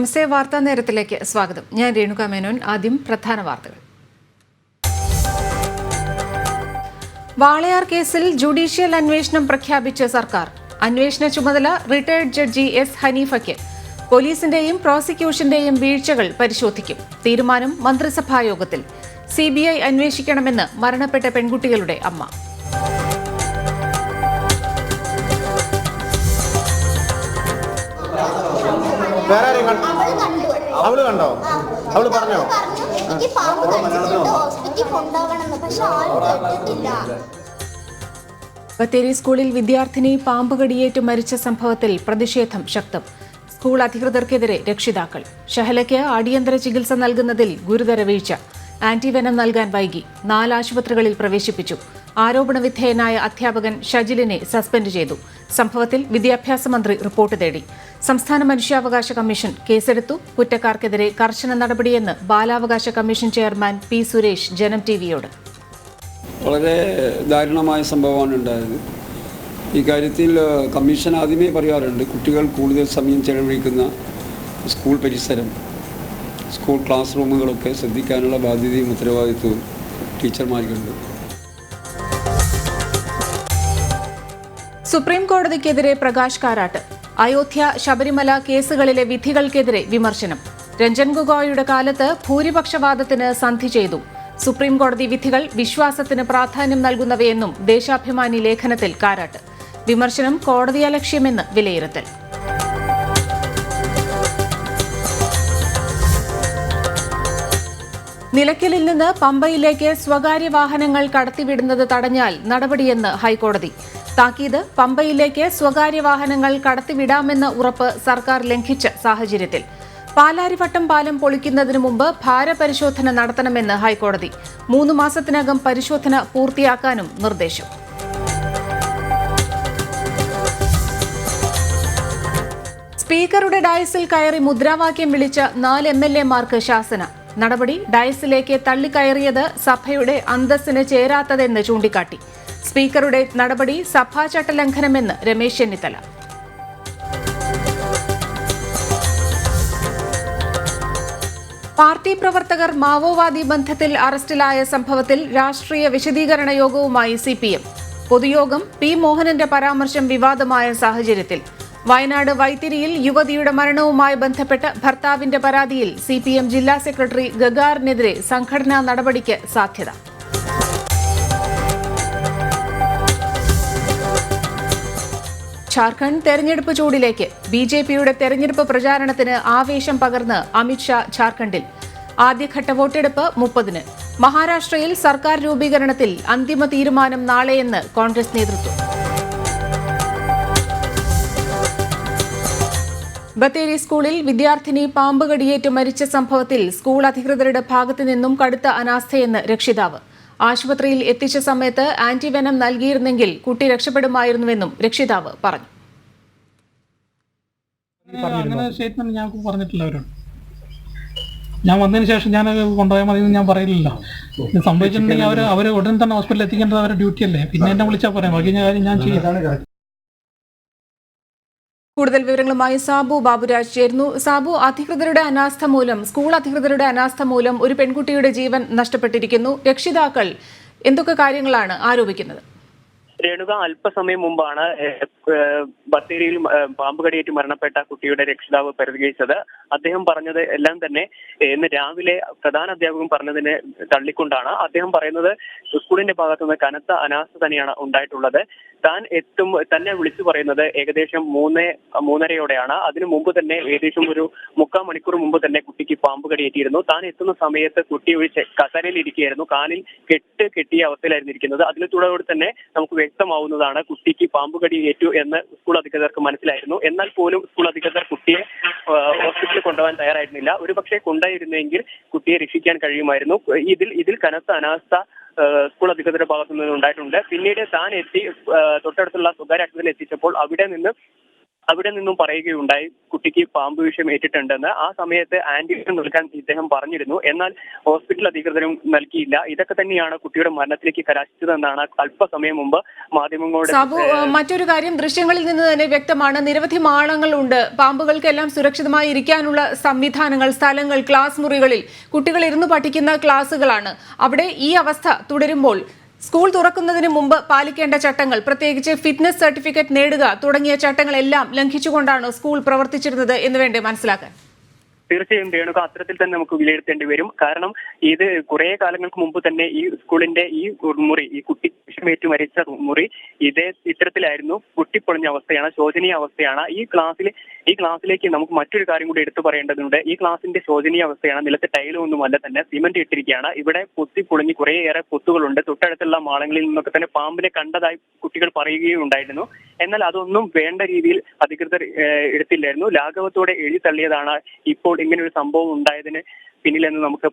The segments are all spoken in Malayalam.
നമസ്തേ, വാർത്താ നേരത്തിലേക്ക് സ്വാഗതം. ഞാൻ രേണുക മേനോൻ. ആദ്യം പ്രധാന വാർത്തകൾ. വാളയാർ കേസിൽ ജുഡീഷ്യൽ അന്വേഷണം പ്രഖ്യാപിച്ച സർക്കാർ. അന്വേഷണ ചുമതല റിട്ടയർഡ് ജഡ്ജി എസ് ഹനീഫയ്ക്ക്. പോലീസിന്റെയും പ്രോസിക്യൂഷന്റെയും വീഴ്ചകൾ പരിശോധിക്കും. തീരുമാനം മന്ത്രിസഭായോഗത്തിൽ. CBI അന്വേഷിക്കണമെന്ന് മരണപ്പെട്ട പെൺകുട്ടികളുടെ അമ്മ. അവള് കണ്ടോ? അവള് പറഞ്ഞോ? ബത്തേരി സ്കൂളിൽ വിദ്യാർത്ഥിനി പാമ്പ് കടിയേറ്റ് മരിച്ച സംഭവത്തിൽ പ്രതിഷേധം ശക്തം. സ്കൂൾ അധികൃതർക്കെതിരെ രക്ഷിതാക്കൾ. ഷഹലയ്ക്ക് അടിയന്തര ചികിത്സ നൽകുന്നതിൽ ഗുരുതര വീഴ്ച. ആന്റിവെനം നൽകാൻ വൈകി. 4 ആശുപത്രികളിൽ പ്രവേശിപ്പിച്ചു. ആരോപണ വിധേയനായ അധ്യാപകൻ ഷജിലിനെ സസ്പെൻഡ് ചെയ്തു. സംഭവത്തിൽ വിദ്യാഭ്യാസ മന്ത്രി റിപ്പോർട്ട് തേടി. സംസ്ഥാന മനുഷ്യാവകാശ കമ്മീഷൻ കേസെടുത്തു. കുറ്റക്കാർക്കെതിരെ കർശന നടപടിയെന്ന് ബാലാവകാശ കമ്മീഷൻ ചെയർമാൻ P. സുരേഷ് ജനം TVയോട്. വളരെ ദാരുണമായ സംഭവമാണ് ഉണ്ടായത്. ഈ കാര്യത്തിൽ കമ്മീഷൻ ആദ്യമേ പറയാറുണ്ട്, കുട്ടികൾ കൂടുതൽ സമയം ചെലവഴിക്കുന്ന സ്കൂൾ പരിസരം, സ്കൂൾ ക്ലാസ് റൂമുകളൊക്കെ ശ്രദ്ധിക്കാനുള്ള ബാധ്യതയും ഉത്തരവാദിത്വവും ടീച്ചർമാർക്കുണ്ട്. സുപ്രീം കോടതിക്കെതിരെ പ്രകാശ് കാരാട്ട്. അയോധ്യ, ശബരിമല കേസുകളിലെ വിധികൾക്കെതിരെ വിമർശനം. രഞ്ജൻ ഗൊഗോയിയുടെ കാലത്ത് ഭൂരിപക്ഷവാദത്തിന് സന്ധി ചെയ്തു. സുപ്രീം കോടതി വിധികൾ വിശ്വാസത്തിന് പ്രാധാന്യം നൽകുന്നവയെന്നും ദേശാഭിമാനി ലേഖനത്തിൽ കാരാട്ട്. വിമർശനം കോടതിയലക്ഷ്യമെന്ന് വിലയിരുത്തൽ. നിലയ്ക്കലിൽ നിന്ന് പമ്പയിലേക്ക് സ്വകാര്യ വാഹനങ്ങൾ കടത്തിവിടുന്നത് തടഞ്ഞാൽ നടപടിയെന്ന് ഹൈക്കോടതി. താക്കീത് പമ്പയിലേക്ക് സ്വകാര്യ വാഹനങ്ങൾ കടത്തിവിടാമെന്ന ഉറപ്പ് സർക്കാർ ലംഘിച്ച സാഹചര്യത്തിൽ. പാലാരിവട്ടം പാലം പൊളിക്കുന്നതിന് മുമ്പ് ഭാരപരിശോധന നടത്തണമെന്ന് ഹൈക്കോടതി. 3 മാസത്തിനകം പരിശോധന പൂർത്തിയാക്കാനും നിർദ്ദേശം. സ്പീക്കറുടെ ഡയസിൽ കയറി മുദ്രാവാക്യം വിളിച്ച 4 MLA-മാർക്ക് ശാസന. നടപടി ഡയസിലേക്ക് തള്ളിക്കയറിയത് സഭയുടെ അന്തസ്സിന് ചേരാത്തതെന്ന് ചൂണ്ടിക്കാട്ടി. സ്പീക്കറുടെ നടപടി സഭാചട്ട ലംഘനമെന്ന് രമേശ് ചെന്നിത്തല. പാർട്ടി പ്രവർത്തകർ മാവോവാദി ബന്ധത്തിൽ അറസ്റ്റിലായ സംഭവത്തിൽ രാഷ്ട്രീയ വിശദീകരണ യോഗവുമായി CPM. പൊതുയോഗം P. മോഹനന്റെ പരാമർശം വിവാദമായ സാഹചര്യത്തിൽ. വയനാട് വൈത്തിരിയിൽ യുവതിയുടെ മരണവുമായി ബന്ധപ്പെട്ട് ഭർത്താവിന്റെ പരാതിയിൽ CPM ജില്ലാ സെക്രട്ടറി ഗഗാറിനെതിരെ സംഘടനാ നടപടിക്ക് സാധ്യത. ഝാർഖണ്ഡ് തെരഞ്ഞെടുപ്പ് ചൂടിലേക്ക്. BJPയുടെ തെരഞ്ഞെടുപ്പ് പ്രചാരണത്തിന് ആവേശം പകർന്ന് അമിത്ഷാ ഝാർഖണ്ഡിൽ. ആദ്യഘട്ട വോട്ടെടുപ്പ് 30-ന്. മഹാരാഷ്ട്രയിൽ സർക്കാർ രൂപീകരണത്തിൽ അന്തിമ തീരുമാനം നാളെയെന്ന് കോൺഗ്രസ് നേതൃത്വം. ബത്തേരി സ്കൂളിൽ വിദ്യാർത്ഥിനി പാമ്പ് കടിയേറ്റ് മരിച്ച സംഭവത്തിൽ സ്കൂൾ അധികൃതരുടെ ഭാഗത്തു നിന്നും കടുത്ത അനാസ്ഥയെന്ന് രക്ഷിതാവ്. ആശുപത്രിയിൽ എത്തിച്ച സമയത്ത് ആന്റിവെനം നൽകിയിരുന്നെങ്കിൽ കുട്ടി രക്ഷപ്പെടുമായിരുന്നുവെന്നും രക്ഷിതാവ് പറഞ്ഞു. അങ്ങനെ സ്റ്റേറ്റ്മെന്റ് ഞാൻ പറഞ്ഞിട്ടില്ല അവരോട്. ഞാൻ വന്നതിന് ശേഷം ഞാൻ കൊണ്ടുപോയാൽ മതി എന്ന് ഞാൻ പറയില്ലല്ലോ. ഇത് സംഭവിച്ചിട്ടുണ്ടെങ്കിൽ അവർ ഉടൻ തന്നെ ഹോസ്പിറ്റലിൽ എത്തിക്കേണ്ടത് അവരുടെ ഡ്യൂട്ടി അല്ലേ. പിന്നെ എന്നെ വിളിച്ചാൽ പറയാം, ബാക്കി കാര്യം ഞാൻ ചെയ്യും. കൂടുതൽ വിവരങ്ങളുമായി സാബു ബാബുരാജ് ചേരുന്നു. സാബു, സ്കൂൾ അധികൃതരുടെ അനാസ്ഥ മൂലം ഒരു പെൺകുട്ടിയുടെ ജീവൻ നഷ്ടപ്പെട്ടിരിക്കുന്നു. രക്ഷിതാക്കൾ എന്തൊക്കെ കാര്യങ്ങളാണ് ആരോപിക്കുന്നത്? രേണുക, അല്പസമയം മുമ്പാണ് ബത്തേരിയിൽ പാമ്പ് കടിയേറ്റ് മരണപ്പെട്ട കുട്ടിയുടെ രക്ഷിതാവ് പ്രതികരിച്ചത്. അദ്ദേഹം പറഞ്ഞത് എല്ലാം തന്നെ ഇന്ന് രാവിലെ പ്രധാന അധ്യാപകൻ പറഞ്ഞതിനെ തള്ളിക്കൊണ്ടാണ്. അദ്ദേഹം പറയുന്നത് സ്കൂളിന്റെ ഭാഗത്തുനിന്ന് കനത്ത അനാസ്ഥ തന്നെയാണ് ഉണ്ടായിട്ടുള്ളത്. തന്നെ വിളിച്ചു പറയുന്നത് ഏകദേശം 3:30-യോടെയാണ്. അതിനു മുമ്പ് തന്നെ ഏകദേശം ഒരു 3/4 മണിക്കൂർ മുമ്പ് തന്നെ കുട്ടിക്ക് പാമ്പ് കടിയേറ്റിയിരുന്നു. താൻ എത്തുന്ന സമയത്ത് കുട്ടി ഒരു കസേരയിൽ ഇരിക്കുകയായിരുന്നു. കാലിൽ കെട്ടിയ അവസ്ഥയിലായിരുന്നു ഇരിക്കുന്നത്. അതിനെ തുടർന്ന് തന്നെ നമുക്ക് വ്യക്തമാവുന്നതാണ് കുട്ടിക്ക് പാമ്പ് കടിയേറ്റു എന്ന് സ്കൂൾ അധികൃതർക്ക് മനസ്സിലായിരുന്നു. എന്നാൽ പോലും സ്കൂൾ അധികൃതർ കുട്ടിയെ ഹോസ്പിറ്റലിൽ കൊണ്ടുപോകാൻ തയ്യാറായിരുന്നില്ല. ഒരുപക്ഷെ കൊണ്ടുപോയിരുന്നെങ്കിൽ കുട്ടിയെ രക്ഷിക്കാൻ കഴിയുമായിരുന്നു. ഇതിൽ കനത്ത അനാസ്ഥ സ്കൂൾ അധികൃതരുടെ ഭാഗത്തു നിന്ന് ഉണ്ടായിട്ടുണ്ട്. പിന്നീട് താൻ തൊട്ടടുത്തുള്ള സ്വകാര്യ ആശുപത്രിയിൽ എത്തിച്ചപ്പോൾ അവിടെ നിന്ന് അവിടെ നിന്നും പറയുകയുണ്ടായി കുട്ടിക്ക് പാമ്പ് വിഷം ഏറ്റിട്ടുണ്ടെന്ന്. ആ സമയത്ത് ആന്റിബയോട്ടിക് നൽകാൻ ഇദ്ദേഹം പറഞ്ഞിരുന്നു. എന്നാൽ ഹോസ്പിറ്റൽ അധികൃതരും നൽകിയില്ല. ഇതൊക്കെ തന്നെയാണ് കുട്ടിയുടെ മരണത്തിലേക്ക് കലാശിച്ചതെന്നാണ് അല്പസമയം മുമ്പ് മാധ്യമങ്ങളോട്. മറ്റൊരു കാര്യം, ദൃശ്യങ്ങളിൽ നിന്ന് തന്നെ വ്യക്തമാണ്, നിരവധി മാളങ്ങളുണ്ട്, പാമ്പുകൾക്കെല്ലാം സുരക്ഷിതമായി ഇരിക്കാനുള്ള സംവിധാനങ്ങൾ, സ്ഥലങ്ങൾ, ക്ലാസ് മുറികളിൽ കുട്ടികൾ ഇരുന്ന് പഠിക്കുന്ന ക്ലാസുകളാണ്. അവിടെ ഈ അവസ്ഥ തുടരുമ്പോൾ സ്കൂൾ തുറക്കുന്നതിന് മുമ്പ് പാലിക്കേണ്ട ചട്ടങ്ങൾ, പ്രത്യേകിച്ച് ഫിറ്റ്നസ് സർട്ടിഫിക്കറ്റ് നേടുക തുടങ്ങിയ ചട്ടങ്ങളെല്ലാം ലംഘിച്ചുകൊണ്ടാണ് സ്കൂൾ പ്രവർത്തിച്ചിരുന്നത് എന്ന് വേണ്ടേ മനസ്സിലാക്കാൻ? തീർച്ചയായും രേണുക, അത്തരത്തിൽ തന്നെ നമുക്ക് വിലയിരുത്തേണ്ടി വരും. കാരണം ഇത് കുറെ കാലങ്ങൾക്ക് മുമ്പ് തന്നെ ഈ സ്കൂളിന്റെ ഈ മുറി, ഈ കുട്ടി വിഷമേറ്റു മരിച്ച മുറി ഇത്തരത്തിലായിരുന്നു. പൊട്ടിപ്പൊളിഞ്ഞ അവസ്ഥയാണ്, ശോചനീയ അവസ്ഥയാണ്. ഈ ക്ലാസ്സിലേക്ക് നമുക്ക് മറ്റൊരു കാര്യം കൂടി എടുത്തു പറയേണ്ടതുണ്ട്. ഈ ക്ലാസിന്റെ ശോചനീയ അവസ്ഥയാണ്. നിലത്ത് ടൈലൊന്നുമല്ല തന്നെ, സിമന്റ് ഇട്ടിരിക്കുകയാണ്. ഇവിടെ പൊട്ടിപ്പൊളിഞ്ഞ് കുറേയേറെ പൊത്തുകളുണ്ട്. തൊട്ടടുത്തുള്ള മാളങ്ങളിൽ നിന്നൊക്കെ തന്നെ പാമ്പിനെ കണ്ടതായി കുട്ടികൾ പറയുകയും ഉണ്ടായിരുന്നു. എന്നാൽ അതൊന്നും വേണ്ട രീതിയിൽ അധികൃതർ എടുത്തില്ലായിരുന്നു. ലാഘവത്തോടെ എഴുതി തള്ളിയതാണ് ഇപ്പോൾ ഇങ്ങനെ ഒരു സംഭവം ഉണ്ടായതിന് പിന്നിലെന്ന് നമുക്ക്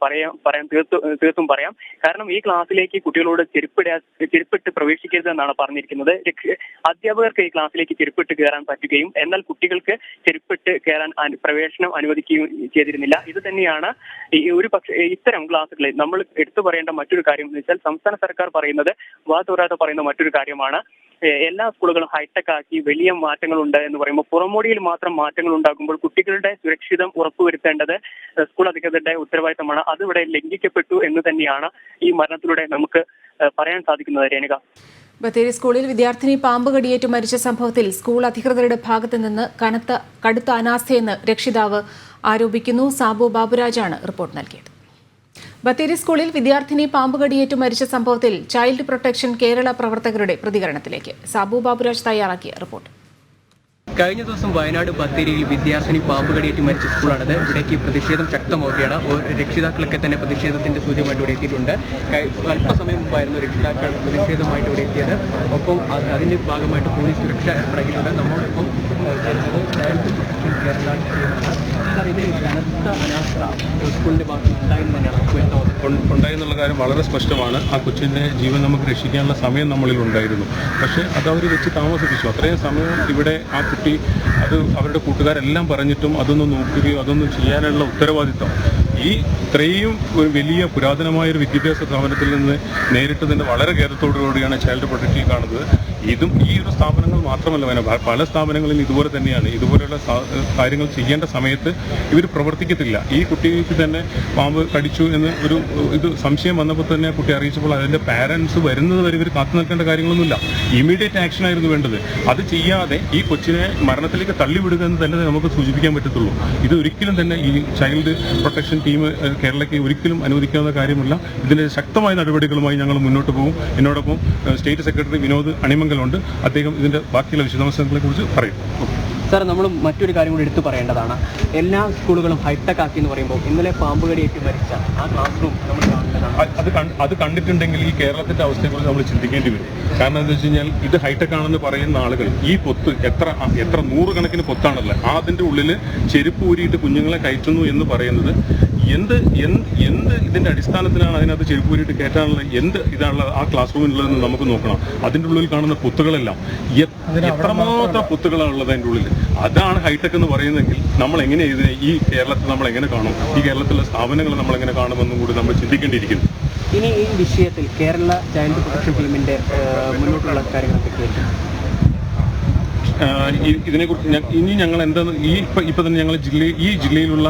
തീർത്തും പറയാം. കാരണം ഈ ക്ലാസ്സിലേക്ക് കുട്ടികളോട് ചെരുപ്പിട്ട് പ്രവേശിക്കരുതെന്നാണ് പറഞ്ഞിരിക്കുന്നത്. അധ്യാപകർക്ക് ഈ ക്ലാസ്സിലേക്ക് ചെരുപ്പിട്ട് കയറാൻ പറ്റുകയും എന്നാൽ കുട്ടികൾക്ക് ചെരുപ്പിട്ട് കയറാൻ പ്രവേശനം അനുവദിക്കുകയും ചെയ്തിരുന്നില്ല. ഇത് തന്നെയാണ് ഒരു പക്ഷേ ഇത്തരം ക്ലാസ്സുകളിൽ നമ്മൾ എടുത്തു പറയേണ്ട മറ്റൊരു കാര്യം എന്ന് വെച്ചാൽ, സംസ്ഥാന സർക്കാർ പറയുന്നത്, വാതോരാതെ പറയുന്ന മറ്റൊരു കാര്യമാണ്, എല്ലാ സ്കൂളുകളും ഹൈടെക് ആക്കി വലിയ മാറ്റങ്ങളുണ്ട് എന്ന് പറയുമ്പോൾ പുറമോടിയിൽ മാത്രം മാറ്റങ്ങൾ ഉണ്ടാകുമ്പോൾ കുട്ടികളുടെ സുരക്ഷിതം ഉറപ്പുവരുത്തേണ്ടത് സ്കൂൾ അധികൃതരുടെ ഉത്തരവാദിത്തമാണ്. അതിവിടെ ലംഘിക്കപ്പെട്ടു എന്ന് തന്നെയാണ് ഈ മരണത്തിലൂടെ നമുക്ക് പറയാൻ സാധിക്കുന്നത്. രേണുക, ബത്തേരി സ്കൂളിൽ വിദ്യാർത്ഥിനി പാമ്പ് കടിയേറ്റ് മരിച്ച സംഭവത്തിൽ സ്കൂൾ അധികൃതരുടെ ഭാഗത്ത് നിന്ന് കടുത്ത അനാസ്ഥയെന്ന് രക്ഷിതാവ് ആരോപിക്കുന്നു. സാബു ബാബുരാജാണ് റിപ്പോർട്ട് നൽകിയത്. ബത്തേരി സ്കൂളിൽ വിദ്യാർത്ഥിനി പാമ്പ് കടിയേറ്റു മരിച്ച സംഭവത്തിൽ ചൈൽഡ് പ്രൊട്ടക്ഷൻ കേരള പ്രവർത്തകരുടെ പ്രതികരണത്തിലേക്ക് സാബു ബാബുരാജ് തയ്യാറാക്കിയ റിപ്പോർട്ട്. കഴിഞ്ഞ ദിവസം വയനാട് ബത്തേരിയിൽ വിദ്യാർത്ഥിനി പാമ്പ് കടിയേറ്റ് മരിച്ച സ്കൂളാണത്. ഇവിടേക്ക് പ്രതിഷേധം ശക്തമാവുകയാണ്. രക്ഷിതാക്കളൊക്കെ തന്നെ പ്രതിഷേധത്തിന്റെ സൂചനയായിട്ട് ഇവിടെ എത്തിയിട്ടുണ്ട്. അല്പസമയം മുമ്പായിരുന്നു രക്ഷിതാക്കൾ പ്രതിഷേധമായിട്ട് ഇവിടെ എത്തിയത്. ഒപ്പം അതിന്റെ ഭാഗമായിട്ട് പോലീസ് സുരക്ഷ ഏർപ്പെടുത്തിയിട്ടുണ്ട്. നമ്മോടൊപ്പം ചൈൽഡ് പ്രൊട്ടക്ഷൻ കേരള കനത്ത അനാസ്ഥ സ്കൂളിന്റെ ഭാഗത്ത് ഉണ്ടായെന്ന് തന്നെയാണ് ഉണ്ടായെന്നുള്ള കാര്യം വളരെ സ്പഷ്ടമാണ്. ആ കൊച്ചിൻ്റെ ജീവൻ നമുക്ക് രക്ഷിക്കാനുള്ള സമയം നമ്മളിൽ ഉണ്ടായിരുന്നു. പക്ഷേ അതവർ വെച്ച് താമസിപ്പിച്ചു. അത്രയും സമയം ഇവിടെ ആ കുട്ടി അവരുടെ കൂട്ടുകാരെല്ലാം പറഞ്ഞിട്ടും അതൊന്നും നോക്കുകയോ അതൊന്നും ചെയ്യാനുള്ള ഉത്തരവാദിത്തം ഇത്രയും ഒരു വലിയ പുരാതനമായൊരു വിദ്യാഭ്യാസ സ്ഥാപനത്തിൽ നിന്ന് നേരിട്ടതിൻ്റെ വളരെ ഖേദത്തോടുകൂടിയാണ് ചൈൽഡ് പ്രൊട്ടക്ഷൻ കാണുന്നത്. ഇതും ഈ ഒരു സ്ഥാപനങ്ങൾ മാത്രമല്ല, പല സ്ഥാപനങ്ങളിലും ഇതുപോലെ തന്നെയാണ്. ഇതുപോലെയുള്ള കാര്യങ്ങൾ ചെയ്യേണ്ട സമയത്ത് ഇവർ പ്രവർത്തിക്കത്തില്ല. ഈ കുട്ടിക്ക് തന്നെ പാമ്പ് കടിച്ചു എന്ന് ഇത് സംശയം വന്നപ്പോൾ തന്നെ കുട്ടി അറിയിച്ചപ്പോൾ അതിൻ്റെ പാരൻസ് വരുന്നത് വരെ ഇവർ കാത്തു നിൽക്കേണ്ട കാര്യങ്ങളൊന്നുമില്ല. ഇമ്മീഡിയറ്റ് ആക്ഷൻ ആയിരുന്നു വേണ്ടത്. അത് ചെയ്യാതെ ഈ കൊച്ചിനെ മരണത്തിലേക്ക് തള്ളിവിടുക എന്ന് തന്നെ നമുക്ക് സൂചിപ്പിക്കാൻ പറ്റത്തുള്ളൂ. ഇത് ഒരിക്കലും തന്നെ ഈ ചൈൽഡ് പ്രൊട്ടക്ഷൻ ടീം കേരളയ്ക്ക് ഒരിക്കലും അനുവദിക്കാവുന്ന കാര്യമല്ല. ഇതിൻ്റെ ശക്തമായ നടപടികളുമായി ഞങ്ങൾ മുന്നോട്ട് പോകും. എന്നോടൊപ്പം സ്റ്റേറ്റ് സെക്രട്ടറി വിനോദ് അണിമംഗലുണ്ട്. അദ്ദേഹം ഇതിൻ്റെ ബാക്കിയുള്ള വിശദാംശങ്ങളെ കുറിച്ച് പറയും. സാർ, നമ്മൾ മറ്റൊരു കാര്യം കൂടി എടുത്തു പറയേണ്ടതാണ്. എല്ലാ സ്കൂളുകളും ഹൈടെക് ആക്കി എന്ന് പറയുമ്പോൾ ഇന്നലെ പാമ്പ് കടിയേറ്റ് മരിച്ച ആ ക്ലാസ് റൂം നമ്മൾ കാണേണ്ടതാണ്. അത് കണ്ടിട്ടുണ്ടെങ്കിൽ ഈ കേരളത്തിന്റെ അവസ്ഥയെക്കുറിച്ച് നമ്മൾ ചിന്തിക്കേണ്ടി വരും. കാരണം എന്താ വെച്ച് കഴിഞ്ഞാൽ ഇത് ഹൈടെക് ആണെന്ന് പറയുന്ന ആളുകൾ ഈ പൊത്ത് എത്ര നൂറുകണക്കിന് പൊത്താണല്ലോ, അതിൻ്റെ ഉള്ളിൽ ചെരുപ്പ് ഊരിയിട്ട് കുഞ്ഞുങ്ങളെ കയറ്റുന്നു എന്ന് പറയുന്നത് എന്ത് ഇതിന്റെ അടിസ്ഥാനത്തിലാണ് അതിനകത്ത് ചെരുപ്പ് ഊരിയിട്ട് കയറ്റാനുള്ള ഇതാണുള്ളത് ആ ക്ലാസ് റൂമിലുള്ളതെന്ന് നമുക്ക് നോക്കണം. അതിൻ്റെ ഉള്ളിൽ കാണുന്ന പൊത്തുകളെല്ലാം എത്രമാത്രം പൊത്തുകളാണ് ഉള്ളത് അതിൻ്റെ ഉള്ളിൽ. അതാണ് ഹൈടെക് എന്ന് പറയുന്നതെങ്കിൽ നമ്മൾ എങ്ങനെ ഇതിനെ ഈ കേരളത്തിൽ നമ്മൾ എങ്ങനെ കാണും, ഈ കേരളത്തിലെ സ്ഥാപനങ്ങൾ നമ്മൾ എങ്ങനെ കാണുമെന്നും കൂടി നമ്മൾ ചിന്തിക്കേണ്ടിയിരിക്കുന്നു. ഇനി ഈ വിഷയത്തിൽ കേരള ചൈൽഡ് പ്രൊട്ടക്ഷൻ ടീമിന്റെ മുന്നോട്ടുള്ള കാര്യങ്ങളൊക്കെ ഇതിനെക്കുറിച്ച് ഇനി ഞങ്ങൾ എന്താണ് ഇപ്പം തന്നെ ഞങ്ങൾ ഈ ജില്ലയിലുള്ള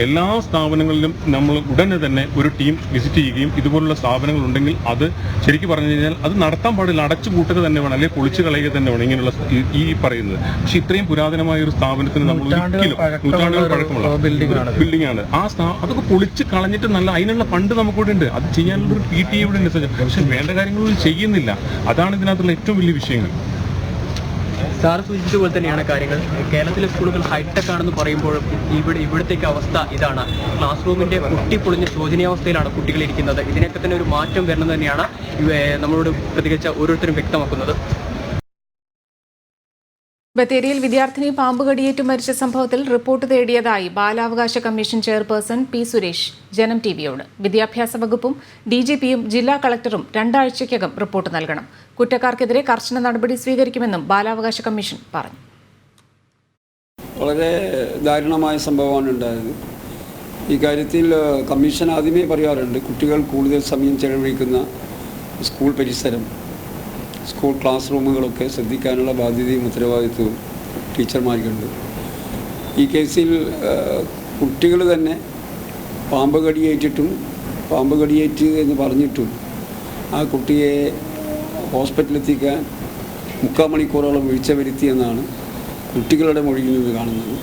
എല്ലാ സ്ഥാപനങ്ങളിലും നമ്മൾ ഉടനെ തന്നെ ഒരു ടീം വിസിറ്റ് ചെയ്യുകയും ഇതുപോലുള്ള സ്ഥാപനങ്ങൾ ഉണ്ടെങ്കിൽ അത് ശരിക്കും പറഞ്ഞു കഴിഞ്ഞാൽ അത് നടത്താൻ പാടില്ല, അടച്ചു പൂട്ടുക തന്നെ വേണം, അല്ലെങ്കിൽ പൊളിച്ചു കളയുക തന്നെ വേണം ഇങ്ങനെയുള്ള ഈ പറയുന്നത്. പക്ഷെ ഇത്രയും പുരാതനമായ ഒരു സ്ഥാപനത്തിന് നമ്മൾ ഒരിക്കലും നൂറ്റാണ്ടുകൾ പഴക്കമുള്ള ബിൽഡിംഗ് ആണ് അതൊക്കെ പൊളിച്ച് കളഞ്ഞിട്ട് അതിനുള്ള ഫണ്ട് നമുക്കിവിടെ ഉണ്ട്. അത് ചെയ്യാനുള്ള ഒരു PTA ഇവിടെ ഉണ്ട്. പക്ഷെ വേണ്ട കാര്യങ്ങളൊന്നും ചെയ്യുന്നില്ല. അതാണ് ഇതിനകത്തുള്ള ഏറ്റവും വലിയ വിഷയങ്ങൾ. സാർ സൂചിപ്പിച്ച പോലെ തന്നെയാണ് കാര്യങ്ങൾ. കേരളത്തിലെ സ്കൂളുകൾ ഹൈടെക് ആണെന്ന് പറയുമ്പോഴും ഇവിടത്തേക്ക് അവസ്ഥ ഇതാണ്. ക്ലാസ് റൂമിന്റെ പൊട്ടിപ്പൊളിഞ്ഞ ശോചനീയാവസ്ഥയിലാണ് കുട്ടികൾ ഇരിക്കുന്നത്. ഇതിനൊക്കെ തന്നെ ഒരു മാറ്റം വരണം തന്നെയാണ് നമ്മളോട് പ്രതികരിച്ച ഓരോരുത്തരും വ്യക്തമാക്കുന്നത്. ബത്തേരിയിൽ വിദ്യാർത്ഥിനി പാമ്പ് കടിയേറ്റു മരിച്ച സംഭവത്തിൽ റിപ്പോർട്ട് തേടിയതായി ബാലാവകാശ കമ്മീഷൻ ചെയർപേഴ്സൺ P. സുരേഷ് ജനം TVയോട്. വിദ്യാഭ്യാസ വകുപ്പും DGPയും ജില്ലാ കളക്ടറും 2 ആഴ്ചയ്ക്കകം റിപ്പോർട്ട് നൽകണം. കുറ്റക്കാർക്കെതിരെ കർശന നടപടി സ്വീകരിക്കുമെന്നും ബാലാവകാശ കമ്മീഷൻ പറഞ്ഞു. വളരെ ദാരുണമായ സംഭവമാണ് ഉണ്ടായത്. ഈ കാര്യത്തിൽ കമ്മീഷൻ ആദ്യമേ പറയാറുണ്ട്, കുട്ടികൾ കൂടുതൽ സമയം ചെലവഴിക്കുന്ന സ്കൂൾ പരിസരം, സ്കൂൾ ക്ലാസ് റൂമുകളൊക്കെ ശ്രദ്ധിക്കാനുള്ള ബാധ്യതയും ഉത്തരവാദിത്വവും ടീച്ചർമാർക്കുണ്ട്. ഈ കേസിൽ കുട്ടികൾ തന്നെ പാമ്പ് കടിയേറ്റ് എന്ന് പറഞ്ഞിട്ടും ആ കുട്ടിയെ ഹോസ്പിറ്റലിലെത്തിക്കാൻ 3/4 മണിക്കൂറോളം വീഴ്ച വരുത്തിയെന്നാണ് കുട്ടികളുടെ മൊഴിയിൽ നിന്ന് കാണുന്നത്.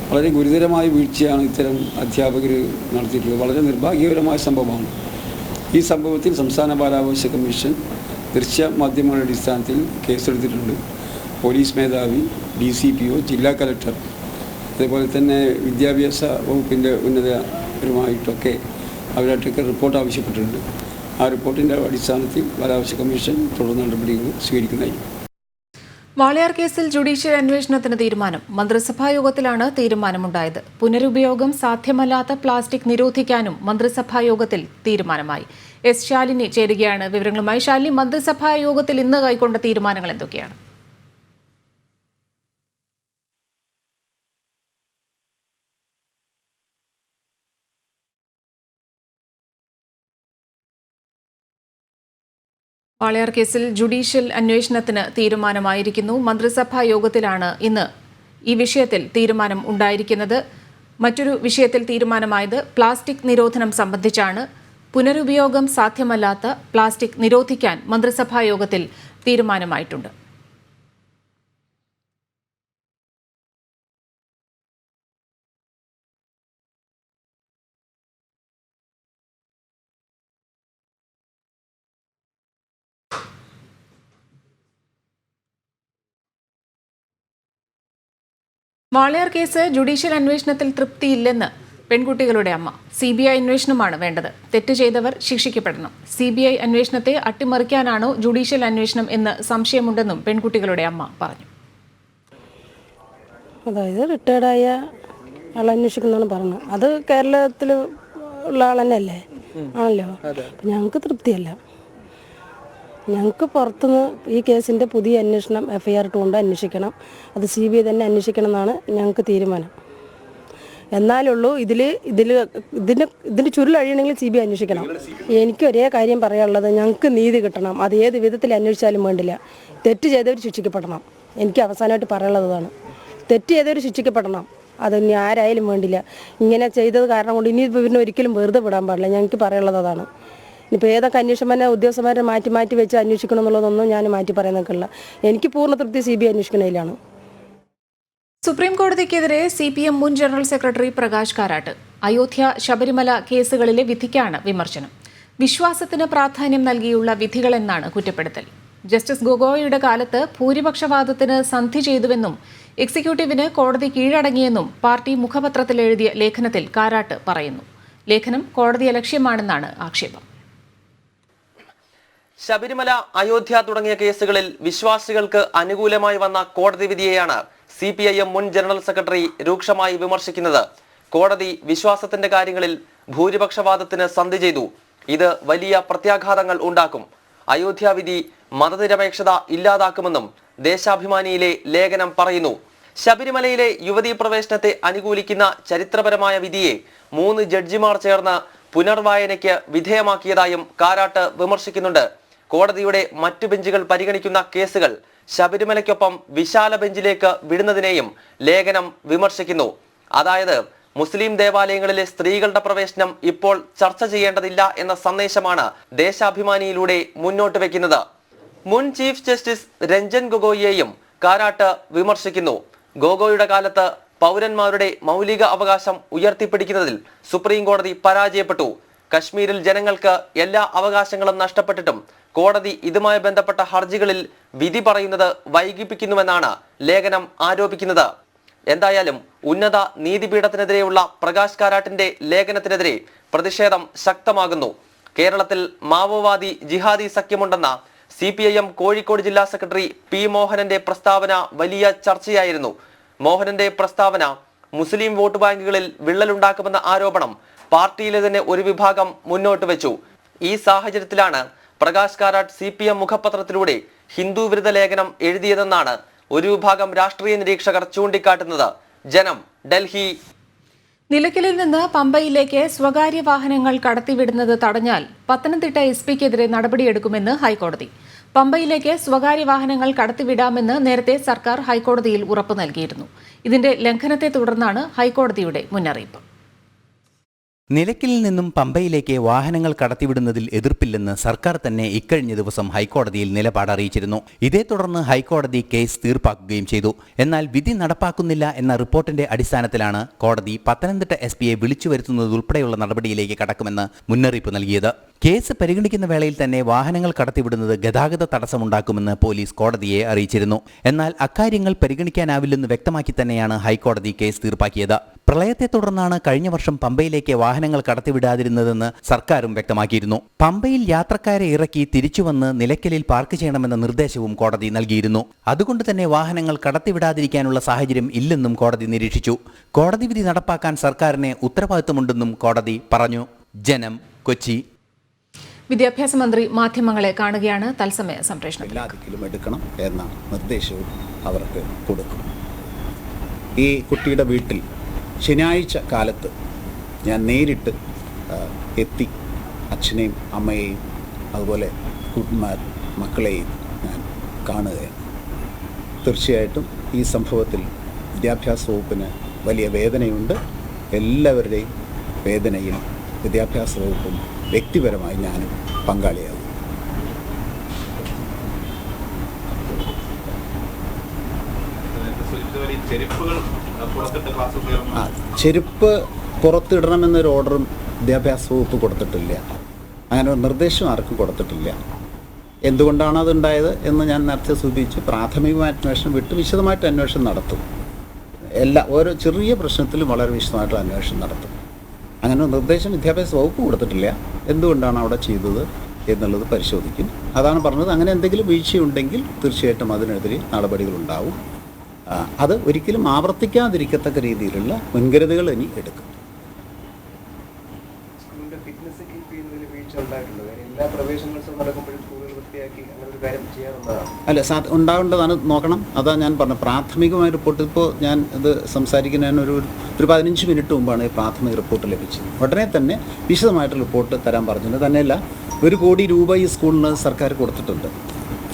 വളരെ ഗുരുതരമായ വീഴ്ചയാണ് ഇത്തരം അധ്യാപകർ നടത്തിയിട്ടുള്ളത്. വളരെ നിർഭാഗ്യകരമായ സംഭവമാണ്. ഈ സംഭവത്തിൽ സംസ്ഥാന ബാലാവകാശ കമ്മീഷൻ ദൃശ്യമാധ്യമങ്ങളുടെ അടിസ്ഥാനത്തിൽ കേസെടുത്തിട്ടുണ്ട്. പോലീസ് മേധാവി, DCPO, ജില്ലാ കലക്ടർ, അതേപോലെ തന്നെ വിദ്യാഭ്യാസ വകുപ്പിൻ്റെ ഉന്നതരുമായിട്ടൊക്കെ അവരായിട്ടൊക്കെ റിപ്പോർട്ട് ആവശ്യപ്പെട്ടിട്ടുണ്ട്. ആ റിപ്പോർട്ടിൻ്റെ അടിസ്ഥാനത്തിൽ ബാലാവകാശ കമ്മീഷൻ തുടർ നടപടികൾ സ്വീകരിക്കുന്നതായിരിക്കും. വാളയാർ കേസിൽ ജുഡീഷ്യൽ അന്വേഷണത്തിന് തീരുമാനം. മന്ത്രിസഭാ യോഗത്തിലാണ് തീരുമാനമുണ്ടായത്. പുനരുപയോഗം സാധ്യമല്ലാത്ത പ്ലാസ്റ്റിക് നിരോധിക്കാനും മന്ത്രിസഭാ യോഗത്തിൽ തീരുമാനമായി. S. ശാലിനി ചേരുകയാണ് വിവരങ്ങളുമായി. ശാലിനി, മന്ത്രിസഭാ യോഗത്തിൽ ഇന്ന് കൈക്കൊണ്ട തീരുമാനങ്ങൾ എന്തൊക്കെയാണ്? വാളയാർ കേസിൽ ജുഡീഷ്യൽ അന്വേഷണത്തിന് തീരുമാനമായിരിക്കുന്നു. മന്ത്രിസഭാ യോഗത്തിലാണ് ഇന്ന് ഈ വിഷയത്തിൽ തീരുമാനം ഉണ്ടായിരിക്കുന്നത്. മറ്റൊരു വിഷയത്തിൽ തീരുമാനമായത് പ്ലാസ്റ്റിക് നിരോധനം സംബന്ധിച്ചാണ്. പുനരുപയോഗം സാധ്യമല്ലാത്ത പ്ലാസ്റ്റിക് നിരോധിക്കാൻ മന്ത്രിസഭാ യോഗത്തിൽ തീരുമാനമായിട്ടുണ്ട്. വാളയാർ കേസ് ജുഡീഷ്യൽ അന്വേഷണത്തിൽ തൃപ്തിയില്ലെന്ന് പെൺകുട്ടികളുടെ അമ്മ. CBI അന്വേഷണമാണ് വേണ്ടത്. തെറ്റ് ചെയ്തവർ ശിക്ഷിക്കപ്പെടണം. CBI അന്വേഷണത്തെ അട്ടിമറിക്കാനാണോ ജുഡീഷ്യൽ അന്വേഷണം എന്ന് സംശയമുണ്ടെന്നും പെൺകുട്ടികളുടെ അമ്മ പറഞ്ഞു. അതായത് റിട്ടയർഡായ ആൾ അന്വേഷിക്കുന്നതാണ് പറഞ്ഞത്. അത് കേരളത്തിൽ ഉള്ള ആൾ തന്നെയല്ലേ ആണല്ലോ. ഞങ്ങൾക്ക് തൃപ്തിയല്ല. ഞങ്ങൾക്ക് പുറത്തുനിന്ന് ഈ കേസിൻ്റെ പുതിയ അന്വേഷണം FIR ഇട്ടുകൊണ്ട് അന്വേഷിക്കണം. അത് CBI തന്നെ അന്വേഷിക്കണം എന്നാണ് ഞങ്ങൾക്ക് തീരുമാനം. എന്നാലുള്ളൂ ഇതിന് ചുരുളഴിയണമെങ്കിൽ CBI അന്വേഷിക്കണം. എനിക്ക് ഒരേ കാര്യം പറയാനുള്ളത്, ഞങ്ങൾക്ക് നീതി കിട്ടണം. അത് ഏത് വിധത്തിൽ അന്വേഷിച്ചാലും വേണ്ടില്ല. തെറ്റ് ചെയ്തവർ ശിക്ഷിക്കപ്പെടണം. എനിക്ക് അവസാനമായിട്ട് പറയാനുള്ളതാണ്. തെറ്റ് ചെയ്തവർ ശിക്ഷിക്കപ്പെടണം. അത് ഇനി ആരായാലും വേണ്ടില്ല. ഇങ്ങനെ ചെയ്തത് കാരണം കൊണ്ട് ഇനി പിന്നെ ഒരിക്കലും വെറുതെ വിടാൻ പാടില്ല. ഞങ്ങൾക്ക് പറയാനുള്ളത് അതാണ്. ഇപ്പോൾ ഏതൊക്കെ അന്വേഷണമാരെ ഉദ്യോഗസ്ഥന്മാരെ മാറ്റി വെച്ച് അന്വേഷിക്കണം എന്നുള്ളതൊന്നും ഞാൻ മാറ്റി പറയുന്നൊക്കെയുള്ള. എനിക്ക് പൂർണ്ണ തൃപ്തി CBI അന്വേഷിക്കുന്നതിലാണ്. സുപ്രീം കോടതിക്കെതിരെ CPM മുൻ ജനറൽ സെക്രട്ടറി പ്രകാശ് കാരാട്ട്. അയോധ്യ, ശബരിമല കേസുകളിലെ വിധിക്കാണ് വിമർശനം. വിശ്വാസത്തിന് പ്രാധാന്യം നൽകിയുള്ള വിധികളെന്നാണ് കുറ്റപ്പെടുത്തൽ. ജസ്റ്റിസ് ഗൊഗോയിയുടെ കാലത്ത് ഭൂരിപക്ഷവാദത്തിന് സന്ധി ചെയ്തുവെന്നും എക്സിക്യൂട്ടീവിന് കോടതി കീഴടങ്ങിയെന്നും പാർട്ടി മുഖപത്രത്തിൽ എഴുതിയ ലേഖനത്തിൽ കാരാട്ട് പറയുന്നു. ലേഖനം കോടതിയെ ലക്ഷ്യമാണെന്നാണ് ആക്ഷേപം. ശബരിമല, അയോധ്യ തുടങ്ങിയ കേസുകളിൽ വിശ്വാസികൾക്ക് അനുകൂലമായി വന്ന കോടതി വിധിയെയാണ് CPIM മുൻ ജനറൽ സെക്രട്ടറി രൂക്ഷമായി വിമർശിക്കുന്നത്. കോടതി വിശ്വാസത്തിന്റെ കാര്യങ്ങളിൽ ഭൂരിപക്ഷവാദത്തിന് സന്ധി ചെയ്തു. ഇത് വലിയ പ്രത്യാഘാതങ്ങൾ ഉണ്ടാക്കും. അയോധ്യ വിധി മതനിരപേക്ഷത ഇല്ലാതാക്കുമെന്നും ദേശാഭിമാനിയിലെ ലേഖനം പറയുന്നു. ശബരിമലയിലെ യുവതീ പ്രവേശനത്തെ അനുകൂലിക്കുന്ന ചരിത്രപരമായ വിധിയെ 3 ജഡ്ജിമാർ ചേർന്ന് പുനർവായനയ്ക്ക് വിധേയമാക്കിയതായും കാരാട്ട് വിമർശിക്കുന്നുണ്ട്. കോടതിയുടെ മറ്റു ബെഞ്ചുകൾ പരിഗണിക്കുന്ന കേസുകൾ ശബരിമലയ്ക്കൊപ്പം വിശാല ബെഞ്ചിലേക്ക് വിടുന്നതിനെയും ലേഖനം വിമർശിക്കുന്നു. അതായത് മുസ്ലിം ദേവാലയങ്ങളിലെ സ്ത്രീകളുടെ പ്രവേശനം ഇപ്പോൾ ചർച്ച ചെയ്യേണ്ടതില്ല എന്ന സന്ദേശമാണ് ദേശാഭിമാനിയിലൂടെ മുന്നോട്ട് വെക്കുന്നത്. മുൻ ചീഫ് ജസ്റ്റിസ് രഞ്ജൻ ഗൊഗോയിയെയും കാരാട്ട് വിമർശിക്കുന്നു. ഗൊഗോയിയുടെ കാലത്ത് പൗരന്മാരുടെ മൗലിക അവകാശം ഉയർത്തിപ്പിടിക്കുന്നതിൽ സുപ്രീം കോടതി പരാജയപ്പെട്ടു. കശ്മീരിൽ ജനങ്ങൾക്ക് എല്ലാ അവകാശങ്ങളും നഷ്ടപ്പെട്ടിട്ടും കോടതി ഇതുമായി ബന്ധപ്പെട്ട ഹർജികളിൽ വിധി പറയുന്നത് വൈകിപ്പിക്കുന്നുവെന്നാണ് ലേഖനം ആരോപിക്കുന്നത്. എന്തായാലും ഉന്നത നീതിപീഠത്തിനെതിരെയുള്ള പ്രകാശ് കാരാട്ടിന്റെ ലേഖനത്തിനെതിരെ പ്രതിഷേധം ശക്തമാകുന്നു. കേരളത്തിൽ മാവോവാദി ജിഹാദി സഖ്യമുണ്ടെന്ന CPIM കോഴിക്കോട് ജില്ലാ സെക്രട്ടറി P. മോഹനന്റെ പ്രസ്താവന വലിയ ചർച്ചയായിരുന്നു. മോഹനന്റെ പ്രസ്താവന മുസ്ലിം വോട്ട് ബാങ്കുകളിൽ വിള്ളലുണ്ടാക്കുമെന്ന ആരോപണം പാർട്ടിയിലെ തന്നെ ഒരു വിഭാഗം മുന്നോട്ട് വെച്ചു. ഈ സാഹചര്യത്തിലാണ് പ്രകാശ് കാരാട്ട് CPM മുഖപത്രത്തിലൂടെ ഹിന്ദു വിരുദ്ധ ലേഖനം എഴുതിയതെന്നാണ് ഒരു വിഭാഗം രാഷ്ട്രീയ നിരീക്ഷകർ ചൂണ്ടിക്കാട്ടുന്നത്. ജനം, ഡൽഹി. നിലയ്ക്കലിൽ നിന്ന് പമ്പയിലേക്ക് സ്വകാര്യ വാഹനങ്ങൾ കടത്തിവിടുന്നത് തടഞ്ഞാൽ പത്തനംതിട്ട എസ്പിക്കെതിരെ നടപടിയെടുക്കുമെന്ന് ഹൈക്കോടതി. പമ്പയിലേക്ക് സ്വകാര്യ വാഹനങ്ങൾ കടത്തിവിടാമെന്ന് നേരത്തെ സർക്കാർ ഹൈക്കോടതിയിൽ ഉറപ്പു നൽകിയിരുന്നു. ഇതിന്റെ ലംഘനത്തെ തുടർന്നാണ് ഹൈക്കോടതിയുടെ മുന്നറിയിപ്പ്. നിലയ്ക്കലിൽ നിന്നും പമ്പയിലേക്ക് വാഹനങ്ങൾ കടത്തിവിടുന്നതിൽ എതിർപ്പില്ലെന്ന് സർക്കാർ തന്നെ ഇക്കഴിഞ്ഞ ദിവസം ഹൈക്കോടതിയിൽ നിലപാട് അറിയിച്ചിരുന്നു. ഇതേ തുടർന്ന് ഹൈക്കോടതി കേസ് തീർപ്പാക്കുകയും ചെയ്തു. എന്നാൽ വിധി നടപ്പാക്കുന്നില്ല എന്ന റിപ്പോർട്ടിന്റെ അടിസ്ഥാനത്തിലാണ് കോടതി പത്തനംതിട്ട എസ്പിയെ വിളിച്ചു വരുത്തുന്നതുൾപ്പെടെയുള്ള നടപടിയിലേക്ക് കടക്കുമെന്ന് മുന്നറിയിപ്പ് നൽകിയത്. കേസ് പരിഗണിക്കുന്ന വേളയിൽ തന്നെ വാഹനങ്ങൾ കടത്തിവിടുന്നത് ഗതാഗത തടസ്സമുണ്ടാക്കുമെന്ന് പോലീസ് കോടതിയെ അറിയിച്ചിരുന്നു. എന്നാൽ അക്കാര്യങ്ങൾ പരിഗണിക്കാനാവില്ലെന്ന് വ്യക്തമാക്കി തന്നെയാണ് ഹൈക്കോടതി കേസ് തീർപ്പാക്കിയത്. പ്രളയത്തെ തുടർന്നാണ് കഴിഞ്ഞ വർഷം പമ്പയിലേക്ക് വാഹനങ്ങൾ കടത്തിവിടാതിരുന്നതെന്ന് സർക്കാരും വ്യക്തമാക്കിയിരുന്നു. പമ്പയിൽ യാത്രക്കാരെ ഇറക്കി തിരിച്ചുവന്ന് നിലയ്ക്കലിൽ പാർക്ക് ചെയ്യണമെന്ന നിർദ്ദേശവും കോടതി നൽകിയിരുന്നു. അതുകൊണ്ട് തന്നെ വാഹനങ്ങൾ കടത്തിവിടാതിരിക്കാനുള്ള സാഹചര്യം ഇല്ലെന്നും കോടതി നിരീക്ഷിച്ചു. കോടതി വിധി നടപ്പാക്കാൻ സർക്കാരിന് ഉത്തരവാദിത്തമുണ്ടെന്നും കോടതി പറഞ്ഞു. ജനം, കൊച്ചി. വിദ്യാഭ്യാസ മന്ത്രി മാധ്യമങ്ങളെ കാണുകയാണ്. തത്സമയ സംപ്രേഷണം. എല്ലാ ദിക്കിലും എടുക്കണം എന്ന നിർദ്ദേശവും അവർക്ക് കൊടുക്കും. ഈ കുട്ടിയുടെ വീട്ടിൽ ശനിയാഴ്ച കാലത്ത് ഞാൻ നേരിട്ട് എത്തി അച്ഛനെയും അമ്മയെയും അതുപോലെ മക്കളെയും ഞാൻ കാണുകയാണ്. തീർച്ചയായിട്ടും ഈ സംഭവത്തിൽ വിദ്യാഭ്യാസ വകുപ്പിന് വലിയ വേദനയുണ്ട്. എല്ലാവരുടെയും വേദനയിൽ വിദ്യാഭ്യാസ വകുപ്പും വ്യക്തിപരമായി ഞാനും പങ്കാളിയാകും. ചെരുപ്പ് പുറത്തിടണമെന്നൊരു ഓർഡറും വിദ്യാഭ്യാസ വകുപ്പ് കൊടുത്തിട്ടില്ല. അങ്ങനെ ഒരു നിർദ്ദേശം ആർക്കും കൊടുത്തിട്ടില്ല. എന്തുകൊണ്ടാണ് അതുണ്ടായത് എന്ന് ഞാൻ നേരത്തെ സൂചിപ്പിച്ചു. പ്രാഥമികമായ അന്വേഷണം വിട്ട് വിശദമായിട്ട് അന്വേഷണം നടത്തും. ഓരോ ചെറിയ പ്രശ്നത്തിലും വളരെ വിശദമായിട്ടുള്ള അന്വേഷണം നടത്തും. അങ്ങനെ ഒരു നിർദ്ദേശം വിദ്യാഭ്യാസ വകുപ്പ് കൊടുത്തിട്ടില്ല. എന്തുകൊണ്ടാണ് അവിടെ ചെയ്തത് എന്നുള്ളത് പരിശോധിക്കും. അതാണ് പറഞ്ഞത്. അങ്ങനെ എന്തെങ്കിലും വീഴ്ചയുണ്ടെങ്കിൽ തീർച്ചയായിട്ടും അതിനെതിരെ നടപടികളുണ്ടാവും. അത് ഒരിക്കലും ആവർത്തിക്കാതിരിക്കത്തക്ക രീതിയിലുള്ള മുൻകരുതലുകൾ ഇനി എടുക്കും. അല്ല, ഉണ്ടാവേണ്ടതാണ്, നോക്കണം. അതാ ഞാൻ പറഞ്ഞത്. പ്രാഥമികമായ റിപ്പോർട്ട് ഇപ്പോൾ ഞാൻ ഇത് സംസാരിക്കുന്നതിന് ഒരു 15 മിനിറ്റ് മുമ്പാണ് ഈ പ്രാഥമിക റിപ്പോർട്ട് ലഭിച്ചത്. ഉടനെ തന്നെ വിശദമായിട്ട് റിപ്പോർട്ട് തരാൻ പറഞ്ഞിട്ടുണ്ട്. തന്നെയല്ല, 1 കോടി രൂപ ഈ സ്കൂളിന് സർക്കാർ കൊടുത്തിട്ടുണ്ട്.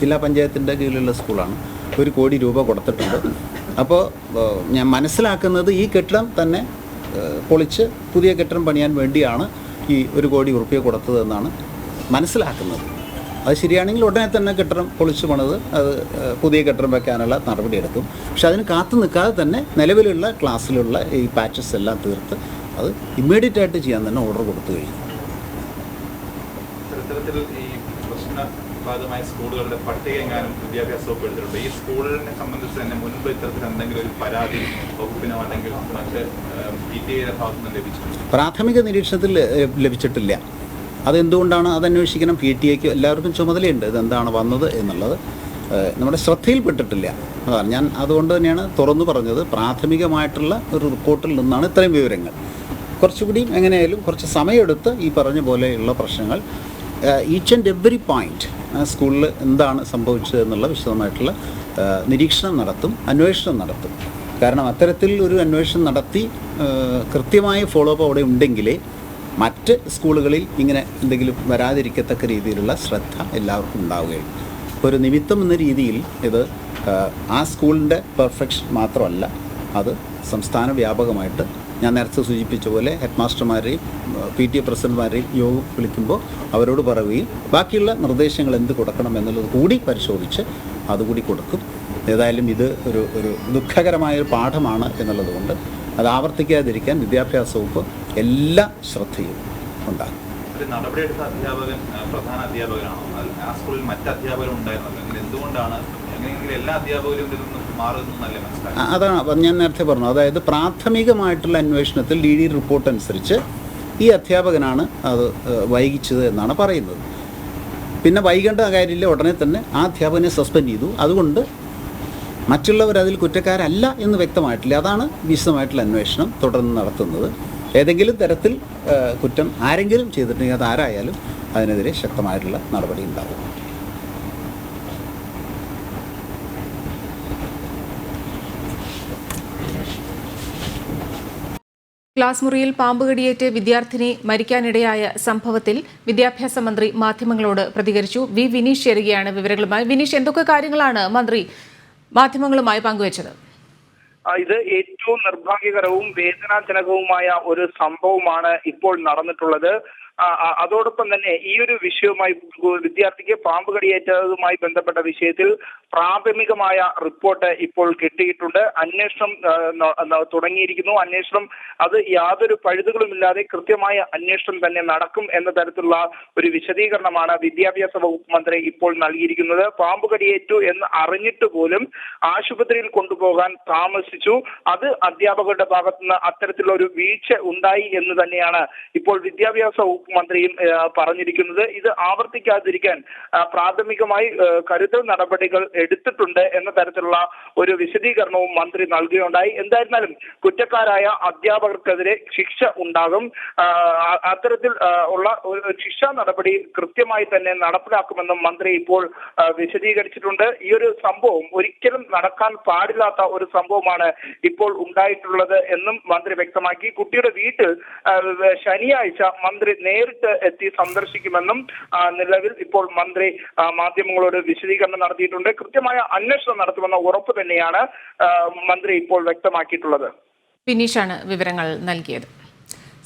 ജില്ലാ പഞ്ചായത്തിൻ്റെ കീഴിലുള്ള സ്കൂളാണ്. 1 കോടി രൂപ കൊടുത്തിട്ടുണ്ട്. അപ്പോൾ ഞാൻ മനസ്സിലാക്കുന്നത് ഈ കെട്ടിടം തന്നെ പൊളിച്ച് പുതിയ കെട്ടിടം പണിയാൻ വേണ്ടിയാണ് ഈ 1 കോടി റുപ്യ കൊടുത്തതെന്നാണ് മനസ്സിലാക്കുന്നത്. അത് ശരിയാണെങ്കിൽ ഉടനെ തന്നെ കെട്ടിടം പൊളിച്ചു പണിത് അത് പുതിയ കെട്ടിടം വയ്ക്കാനുള്ള നടപടിയെടുക്കും. പക്ഷെ അതിന് കാത്തു നിൽക്കാതെ തന്നെ നിലവിലുള്ള ക്ലാസ്സിലുള്ള ഈ പാച്ചസ് എല്ലാം തീർത്ത് അത് ഇമ്മീഡിയറ്റ് ആയിട്ട് ചെയ്യാൻ തന്നെ ഓർഡർ കൊടുത്തു കഴിഞ്ഞു. സ്കൂളുകളുടെ പട്ടിക എങ്ങാനും വിദ്യാഭ്യാസ വകുപ്പ് എടുത്തിട്ടുണ്ട്. ഈ സ്കൂളിനെ സംബന്ധിച്ച് തന്നെ മുൻപ് ഇത്തരത്തിൽ എന്തെങ്കിലും ഒരു പരാതി വകുപ്പിനോ അല്ലെങ്കിൽ മറ്റ് PTA ഭാഗത്തു നിന്ന് ലഭിച്ചിട്ടുണ്ട്? പ്രാഥമിക നിരീക്ഷണത്തിൽ ലഭിച്ചിട്ടില്ല. അതെന്തുകൊണ്ടാണ് അതന്വേഷിക്കണം. PTA എല്ലാവർക്കും ചുമതലയുണ്ട് ഇതെന്താണ് വന്നത് എന്നുള്ളത്. നമ്മുടെ ശ്രദ്ധയിൽപ്പെട്ടിട്ടില്ല. അതാണ് ഞാൻ അതുകൊണ്ട് തന്നെയാണ് തുറന്നു പറഞ്ഞത്. പ്രാഥമികമായിട്ടുള്ള ഒരു റിപ്പോർട്ടിൽ നിന്നാണ് ഇത്രയും വിവരങ്ങൾ. കുറച്ചുകൂടി എങ്ങനെയായാലും കുറച്ച് സമയമെടുത്ത് ഈ പറഞ്ഞ പോലെയുള്ള പ്രശ്നങ്ങൾ ഈച്ച് ആൻഡ് എവറി പോയിന്റ് സ്കൂളിൽ എന്താണ് സംഭവിച്ചത് എന്നുള്ള വിശദമായിട്ടുള്ള നിരീക്ഷണം നടത്തും, അന്വേഷണം നടത്തും. കാരണം അത്തരത്തിൽ ഒരു അന്വേഷണം നടത്തി കൃത്യമായ ഫോളോ അപ്പ് അവിടെ ഉണ്ടെങ്കിലേ മറ്റ് സ്കൂളുകളിൽ ഇങ്ങനെ എന്തെങ്കിലും വരാതിരിക്കത്തക്ക രീതിയിലുള്ള ശ്രദ്ധ എല്ലാവർക്കും ഉണ്ടാവുകയുള്ളൂ. ഒരു നിമിത്തം എന്ന രീതിയിൽ ഇത് ആ സ്കൂളിൻ്റെ പെർഫെക്ഷൻ മാത്രമല്ല, അത് സംസ്ഥാന വ്യാപകമായിട്ട് ഞാൻ നേരത്തെ സൂചിപ്പിച്ച പോലെ ഹെഡ് മാസ്റ്റർമാരെയും PTA പ്രസിഡന്റ്മാരെയും യോഗം വിളിക്കുമ്പോൾ അവരോട് പറയുകയും ബാക്കിയുള്ള നിർദ്ദേശങ്ങൾ എന്ത് കൊടുക്കണം എന്നുള്ളത് കൂടി പരിശോധിച്ച് അതുകൂടി കൊടുക്കും. ഏതായാലും ഇത് ഒരു ദുഃഖകരമായൊരു പാഠമാണ് എന്നുള്ളത് കൊണ്ട് അത് ആവർത്തിക്കാതിരിക്കാൻ വിദ്യാഭ്യാസ വകുപ്പ് എല്ലാ ശ്രദ്ധയും ഉണ്ടാകും. നടപടിയെടുത്ത അധ്യാപകൻ പ്രധാന അധ്യാപകനാണോ? ആ സ്കൂളിൽ മറ്റ് അധ്യാപകർ ഉണ്ടായിരുന്നല്ലോ. എന്തുകൊണ്ടാണ് എല്ലാ അധ്യാപകരും മാറുന്നല്ലേ മനസ്സിലാക്കുക? അതാണ് ഞാൻ നേരത്തെ പറഞ്ഞു. അതായത് പ്രാഥമികമായിട്ടുള്ള അന്വേഷണത്തിൽ DD റിപ്പോർട്ട് അനുസരിച്ച് ഈ അധ്യാപകനാണ് അത് വൈകിച്ചത് എന്നാണ് പറയുന്നത്. പിന്നെ വൈകേണ്ട കാര്യമില്ല, ഉടനെ തന്നെ ആ അധ്യാപകനെ സസ്പെൻഡ് ചെയ്തു. അതുകൊണ്ട് മറ്റുള്ളവർ അതിൽ കുറ്റക്കാരല്ല എന്ന് വ്യക്തമായിട്ടില്ല. അതാണ് വിശദമായിട്ടുള്ള അന്വേഷണം തുടർന്ന് നടത്തുന്നത്. ഏതെങ്കിലും തരത്തിൽ കുറ്റം ആരെങ്കിലും ചെയ്തിട്ടുണ്ടെങ്കിൽ അത് ആരായാലും അതിനെതിരെ ശക്തമായിട്ടുള്ള നടപടി ഉണ്ടാകും. ക്ലാസ് മുറിയിൽ പാമ്പ് കടിയേറ്റ് വിദ്യാർത്ഥിനി മരിക്കാനിടയായ സംഭവത്തിൽ വിദ്യാഭ്യാസ മന്ത്രി മാധ്യമങ്ങളോട് പ്രതികരിച്ചു. വി വിനീഷ് ചേരുകയാണ് വിവരങ്ങളുമായി. വിനീഷ്, എന്തൊക്കെ കാര്യങ്ങളാണ് മന്ത്രി മാധ്യമങ്ങളുമായി പങ്കുവച്ചത്? ഇത് ഏറ്റവും നിർഭാഗ്യകരവും വേദനാജനകവുമായ ഒരു സംഭവമാണ് ഇപ്പോൾ നടന്നിട്ടുള്ളത്. അതോടൊപ്പം തന്നെ ഈ ഒരു വിഷയവുമായി വിദ്യാർത്ഥിക്ക് പാമ്പ് കടിയേറ്റതുമായി ബന്ധപ്പെട്ട വിഷയത്തിൽ പ്രാഥമികമായ റിപ്പോർട്ട് ഇപ്പോൾ കിട്ടിയിട്ടുണ്ട്. അന്വേഷണം തുടങ്ങിയിരിക്കുന്നു. അന്വേഷണം അത് യാതൊരു പഴുതുകളുമില്ലാതെ കൃത്യമായ അന്വേഷണം തന്നെ നടക്കും എന്ന തരത്തിലുള്ള ഒരു വിശദീകരണമാണ് വിദ്യാഭ്യാസ വകുപ്പ് മന്ത്രി ഇപ്പോൾ നൽകിയിരിക്കുന്നത്. പാമ്പ് കടിയേറ്റു എന്ന് അറിഞ്ഞിട്ട് പോലും ആശുപത്രിയിൽ കൊണ്ടുപോകാൻ താമസിച്ചു. അത് അധ്യാപകരുടെ ഭാഗത്തുനിന്ന് അത്തരത്തിലുള്ള ഒരു വീഴ്ച ഉണ്ടായി എന്ന് തന്നെയാണ് ഇപ്പോൾ വിദ്യാഭ്യാസ വകുപ്പ് മന്ത്രിയും പറഞ്ഞിരിക്കുന്നത്. ഇത് ആവർത്തിക്കാതിരിക്കാൻ പ്രാഥമികമായി കരുതൽ നടപടികൾ എടുത്തിട്ടുണ്ട് എന്ന തരത്തിലുള്ള ഒരു വിശദീകരണവും മന്ത്രി നൽകുകയുണ്ടായി. എന്തായിരുന്നാലും കുറ്റക്കാരായ അധ്യാപകർക്കെതിരെ ശിക്ഷ ഉണ്ടാകും. അത്തരത്തിൽ ഉള്ള ഒരു ശിക്ഷാ നടപടി കൃത്യമായി തന്നെ നടപ്പിലാക്കുമെന്നും മന്ത്രി ഇപ്പോൾ വിശദീകരിച്ചിട്ടുണ്ട്. ഈ ഒരു സംഭവം ഒരിക്കലും നടക്കാൻ പാടില്ലാത്ത ഒരു സംഭവമാണ് ഇപ്പോൾ ഉണ്ടായിട്ടുള്ളത് എന്നും മന്ത്രി വ്യക്തമാക്കി. കുട്ടിയുടെ വീട്ടിൽ ശനിയാഴ്ച മന്ത്രി നേരിട്ട് എത്തി സന്ദർശിക്കുമെന്നും നിലവിൽ ഇപ്പോൾ മന്ത്രി മാധ്യമങ്ങളോട് വിശദീകരണം നടത്തിയിട്ടുണ്ട്. കൃത്യമായ അന്വേഷണം നടത്തുമെന്ന ഉറപ്പ് തന്നെയാണ് മന്ത്രി ഇപ്പോൾ വ്യക്തമാക്കിയിട്ടുള്ളത്. വിനീഷാണ് വിവരങ്ങൾ നൽകിയത്.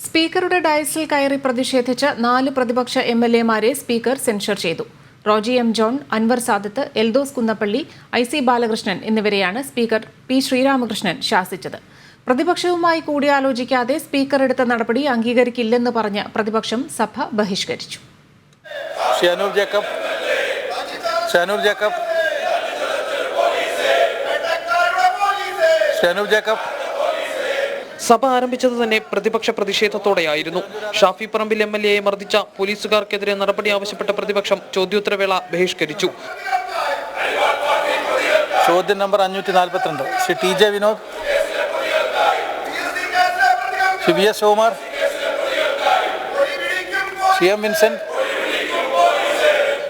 സ്പീക്കറുടെ ഡയസിൽ കയറി പ്രതിഷേധിച്ച 4 പ്രതിപക്ഷ MLA-മാരെ സ്പീക്കർ സെൻഷർ ചെയ്തു. Roji M John, Anwar Sadath, Eldhose Kunnappilly, IC Balakrishnan എന്നിവരെയാണ് സ്പീക്കർ P ശ്രീരാമകൃഷ്ണൻ ശാസിച്ചത്. പ്രതിപക്ഷവുമായി കൂടിയാലോചിക്കാതെ സ്പീക്കർ എടുത്ത നടപടി അംഗീകരിക്കില്ലെന്ന് പറഞ്ഞ പ്രതിപക്ഷം സഭ ബഹിഷ്കരിച്ചു. സഭ ആരംഭിച്ചത് തന്നെ പ്രതിപക്ഷ പ്രതിഷേധത്തോടെയായിരുന്നു. ഷാഫി പറമ്പിൽ MLA-യെ മർദ്ദിച്ച പോലീസുകാർക്കെതിരെ നടപടി ആവശ്യപ്പെട്ട പ്രതിപക്ഷം ചോദ്യോത്തരവേള ബഹിഷ്കരിച്ചു. ചോദ്യം number 542 Shri TJ Vinod, Shri VS Sivakumar, CM Vincent.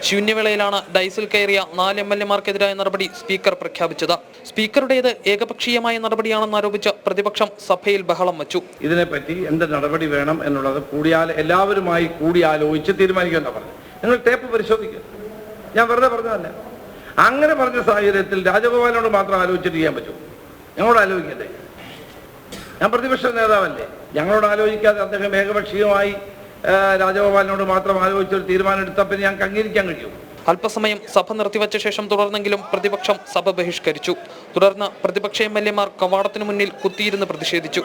ശൂന്യവേളയിലാണ് ഡൈസിൽ കയറിയ 4 MLA-മാർക്കെതിരായ നടപടി സ്പീക്കർ പ്രഖ്യാപിച്ചത്. സ്പീക്കറുടേത് ഏകപക്ഷീയമായ നടപടിയാണെന്നാരോപിച്ച് പ്രതിപക്ഷം സഭയിൽ ബഹളം വച്ചു. ഇതിനെപ്പറ്റി എന്ത് നടപടി വേണം എന്നുള്ളത് എല്ലാവരുമായി കൂടിയാലോചിച്ച് തീരുമാനിക്കുമെന്നാണ് പറഞ്ഞു. നിങ്ങൾ ടേപ്പ് പരിശോധിക്കുക. ഞാൻ വെറുതെ പറഞ്ഞതല്ല. അങ്ങനെ പറഞ്ഞ സാഹചര്യത്തിൽ രാജഗോപാലിനോട് മാത്രം ആലോചിച്ചിട്ട് ചെയ്യാൻ പറ്റുമോ? ഞങ്ങളോട് ആലോചിക്കണ്ടേ? ഞാൻ പ്രതിപക്ഷ നേതാവല്ലേ? ഞങ്ങളോട് ആലോചിക്കാതെ അദ്ദേഹം ഏകപക്ഷീയമായി രാജഗോപാലിനോട് മാത്രം ആലോചിച്ചൊരു തീരുമാനം എടുത്താൽ പിന്നെ ഞങ്ങൾക്ക് അംഗീകരിക്കാൻ കഴിയും. അല്പസമയം സഭ നിർത്തിവച്ച ശേഷം തുടർന്നെങ്കിലും പ്രതിപക്ഷം സഭ ബഹിഷ്കരിച്ചു. തുടർന്ന് പ്രതിപക്ഷ MLA-മാർ കവാടത്തിനു മുന്നിൽ കുത്തിയിരുന്ന് പ്രതിഷേധിച്ചു.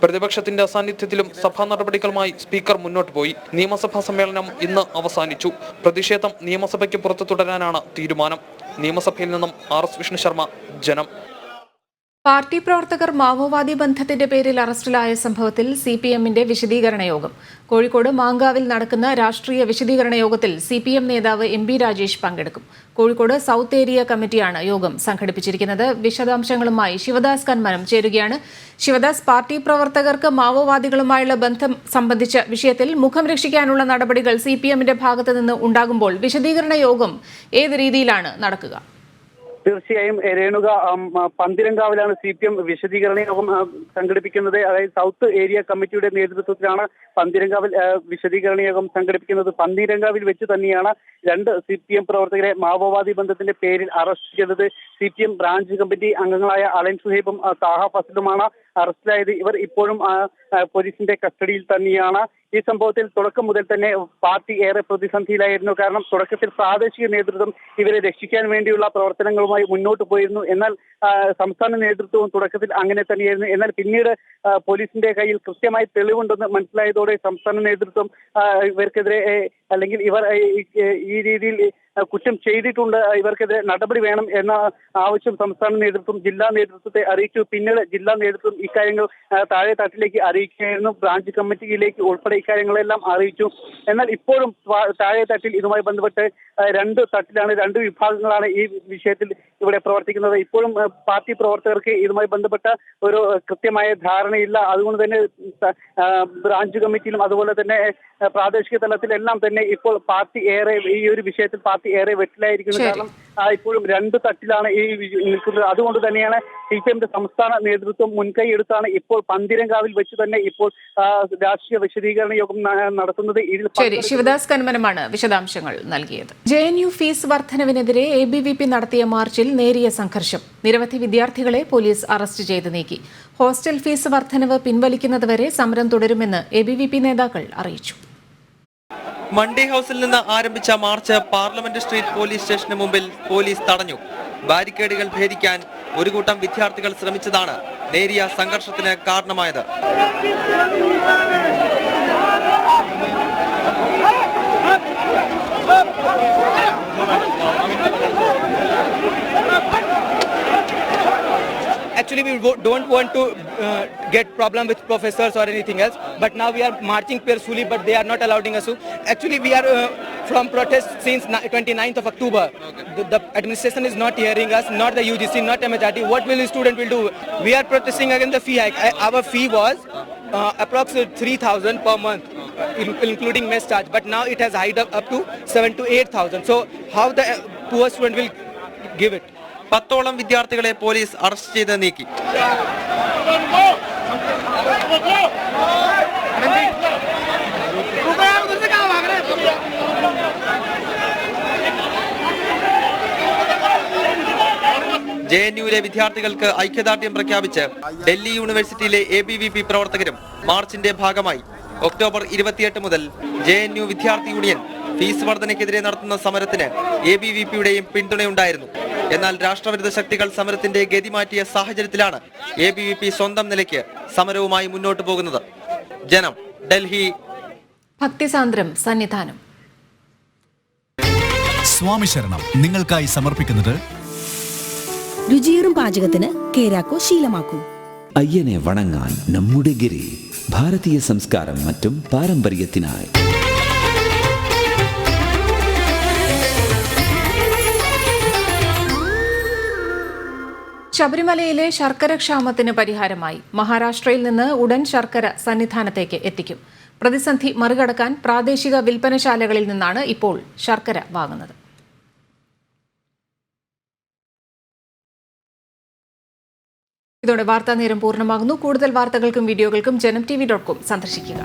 പ്രതിപക്ഷത്തിന്റെ അസാന്നിധ്യത്തിലും സഭാ നടപടികളുമായി സ്പീക്കർ മുന്നോട്ട് പോയി. നിയമസഭാ സമ്മേളനം ഇന്ന് അവസാനിച്ചു. പ്രതിഷേധം നിയമസഭയ്ക്ക് പുറത്തു തുടരാനാണ് തീരുമാനം. നിയമസഭയിൽ നിന്നും RS വിഷ്ണു ശർമ്മ, ജനം. പാർട്ടി പ്രവർത്തകർ മാവോവാദി ബന്ധത്തിന്റെ പേരിൽ അറസ്റ്റിലായ സംഭവത്തിൽ CPM-ന്റെ വിശദീകരണ യോഗം. കോഴിക്കോട് മാങ്കാവിൽ നടക്കുന്ന രാഷ്ട്രീയ വിശദീകരണ യോഗത്തിൽ CPM നേതാവ് MP രാജേഷ് പങ്കെടുക്കും. കോഴിക്കോട് സൗത്ത് ഏരിയ കമ്മിറ്റിയാണ് യോഗം സംഘടിപ്പിച്ചിരിക്കുന്നത്. വിശദാംശങ്ങളുമായി ശിവദാസ് കന്മനം ചേരുകയാണ്. ശിവദാസ്, പാർട്ടി പ്രവർത്തകർക്ക് മാവോവാദികളുമായുള്ള ബന്ധം സംബന്ധിച്ച വിഷയത്തിൽ മുഖം രക്ഷിക്കാനുള്ള നടപടികൾ CPM-ന്റെ ഭാഗത്തു നിന്ന് ഉണ്ടാകുമ്പോൾ വിശദീകരണ യോഗം ഏത് രീതിയിലാണ് നടക്കുക? തീർച്ചയായും രേണുക, പന്തിരങ്കാവിലാണ് CPM വിശദീകരണ യോഗം സംഘടിപ്പിക്കുന്നത്. അതായത് സൗത്ത് ഏരിയ കമ്മിറ്റിയുടെ നേതൃത്വത്തിലാണ് പന്തിരങ്കാവിൽ വിശദീകരണ യോഗം സംഘടിപ്പിക്കുന്നത്. പന്തിരങ്കാവിൽ വെച്ച് തന്നെയാണ് 2 CPM പ്രവർത്തകരെ മാവോവാദി ബന്ധത്തിന്റെ പേരിൽ അറസ്റ്റ് ചെയ്തത്. CPM ബ്രാഞ്ച് കമ്മിറ്റി അംഗങ്ങളായ അലൻ സുഹൈബും താഹ ഫസലുമാണ് അറസ്റ്റിലായത്. ഇവർ ഇപ്പോഴും പോലീസിന്റെ കസ്റ്റഡിയിൽ തന്നെയാണ്. ഈ സംഭവത്തിൽ തുടക്കം മുതൽ തന്നെ പാർട്ടി ഏറെ പ്രതിസന്ധിയിലായിരുന്നു. കാരണം തുടക്കത്തിൽ പ്രാദേശിക നേതൃത്വം ഇവരെ രക്ഷിക്കാൻ വേണ്ടിയുള്ള പ്രവർത്തനങ്ങളുമായി മുന്നോട്ട് പോയിരുന്നു. എന്നാൽ സംസ്ഥാന നേതൃത്വവും തുടക്കത്തിൽ അങ്ങനെ തന്നെയായിരുന്നു. എന്നാൽ പിന്നീട് പോലീസിന്റെ കയ്യിൽ കൃത്യമായി തെളിവുണ്ടെന്ന് മനസ്സിലായതോടെ സംസ്ഥാന നേതൃത്വം ഇവർക്കെതിരെ അല്ലെങ്കിൽ ഇവർ ഈ രീതിയിൽ കുറ്റം ചെയ്തിട്ടുണ്ട്, ഇവർക്കെതിരെ നടപടി വേണം എന്ന ആവശ്യം സംസ്ഥാന നേതൃത്വം ജില്ലാ നേതൃത്വത്തെ അറിയിച്ചു. പിന്നീട് ജില്ലാ നേതൃത്വം ഇക്കാര്യങ്ങൾ താഴെ തട്ടിലേക്ക് അറിയിക്കുകയായിരുന്നു. ബ്രാഞ്ച് കമ്മിറ്റിയിലേക്ക് ഉൾപ്പെടെ ഇക്കാര്യങ്ങളെല്ലാം അറിയിച്ചു. എന്നാൽ ഇപ്പോഴും താഴെ തട്ടിൽ ഇതുമായി ബന്ധപ്പെട്ട് 2 തട്ടിലാണ്, 2 വിഭാഗങ്ങളാണ് ഈ വിഷയത്തിൽ ഇവിടെ പ്രവർത്തിക്കുന്നത്. ഇപ്പോഴും പാർട്ടി പ്രവർത്തകർക്ക് ഇതുമായി ബന്ധപ്പെട്ട ഒരു കൃത്യമായ ധാരണയില്ല. അതുകൊണ്ട് തന്നെ ബ്രാഞ്ച് കമ്മിറ്റിയിലും അതുപോലെ തന്നെ പ്രാദേശിക തലത്തിലെല്ലാം തന്നെ തന്നെ ഇപ്പോൾ പാർട്ടി ഏറെ ഈ ഒരു വിഷയത്തിൽ പാർട്ടി ഏറെ വെട്ടിലായിരിക്കുന്നു. കാരണം ഇപ്പോഴും രണ്ട് തട്ടിലാണ് ഈ നിൽക്കുന്നത്. അതുകൊണ്ട് തന്നെയാണ് CPIMന്റെ സംസ്ഥാന നേതൃത്വം മുൻകൈ എടുത്താണ് ഇപ്പോൾ പന്തീരങ്കാവിൽ വെച്ച് തന്നെ ഇപ്പോൾ രാഷ്ട്രീയ വിശദീകരണ യോഗം നടത്തുന്നത്. ശരി, ശിവദാസ് കന്മനമാണ് വിശദാംശങ്ങൾ നൽകിയത്. JNU ഫീസ് വർധനവിനെതിരെ ABVP നടത്തിയ മാർച്ചിൽ നേരിയ സംഘർഷം. നിരവധി വിദ്യാർത്ഥികളെ പോലീസ് അറസ്റ്റ് ചെയ്ത് നീക്കി. ഹോസ്റ്റൽ ഫീസ് വർധനവ് പിൻവലിക്കുന്നതുവരെ സമരം തുടരുമെന്ന് ABVP നേതാക്കൾ അറിയിച്ചു. മൺഡേ ഹൌസിൽ നിന്ന് ആരംഭിച്ച മാർച്ച് പാർലമെന്റ് സ്ട്രീറ്റ് പോലീസ് സ്റ്റേഷന് മുമ്പിൽ പോലീസ് തടഞ്ഞു. ബാരിക്കേഡുകൾ ഭേദിക്കാൻ ഒരു കൂട്ടം വിദ്യാർത്ഥികൾ ശ്രമിച്ചതാണ് നേരിയ സംഘർഷത്തിന് കാരണമായത്. Actually, we don't want to get problem with professors or anything else. But now we are marching peacefully, but they are not allowing us to. Actually, we are from protest since 29th of October. The administration is not hearing us, not the UGC, not MHRD. What will the student will do? We are protesting against the fee hike. Our fee was approximately 3,000 per month, including mess charge. But now it has hiked up to 7,000 to 8,000. So how the poor student will give it? 10ഓളം വിദ്യാർത്ഥികളെ പോലീസ് അറസ്റ്റ് ചെയ്ത് നീക്കി. JNUവിലെ വിദ്യാർത്ഥികൾക്ക് ഐക്യദാർഢ്യം പ്രഖ്യാപിച്ച് ഡൽഹി യൂണിവേഴ്സിറ്റിയിലെ ABVP പ്രവർത്തകരും മാർച്ചിന്റെ ഭാഗമായി. ഒക്ടോബർ 28 മുതൽ JNU വിദ്യാർത്ഥി യൂണിയൻ ഫീസ് വർധനയ്ക്കെതിരെ നടത്തുന്ന സമരത്തിന് ABVPയുടെയും പിന്തുണയുണ്ടായിരുന്നു. എന്നാൽ രാഷ്ട്രവിരുദ്ധ ശക്തികൾ സമരത്തിന്റെ ഗതി മാറ്റിയ സാഹചര്യത്തിലാണ് ABVP സ്വന്തം നിലയ്ക്ക് സമരവുമായി മുന്നോട്ട് പോകുന്നത്. ജനം, ഡൽഹി. ഭക്തിസാന്ദ്രം സന്നിധാനം. സ്വാമി ശരണം നിങ്ങൾക്കായി സമർപ്പിക്കുന്നത് രുചിയേറും പാചകത്തിന് കേരാക്കോ ശീലമാക്കൂ. അയ്യനെ വണങ്ങാൻ നമ്മുടെ ഗിരി. ഭാരതീയ സംസ്കാരം മറ്റും പാരമ്പര്യത്തിനായി. ശബരിമലയിലെ ശർക്കര ക്ഷാമത്തിന് പരിഹാരമായി. മഹാരാഷ്ട്രയിൽ നിന്ന് ഉടൻ ശർക്കര സന്നിധാനത്തേക്ക് എത്തിക്കും. പ്രതിസന്ധി മറികടക്കാൻ പ്രാദേശിക വിൽപ്പനശാലകളിൽ നിന്നാണ് ഇപ്പോൾ ശർക്കര വാങ്ങുന്നത്. ഇതോടെ വാർത്താ നേരം പൂർണ്ണമാകുന്നു. കൂടുതൽ വാർത്തകൾക്കും വീഡിയോകൾക്കും JanamTV.com സന്ദർശിക്കുക.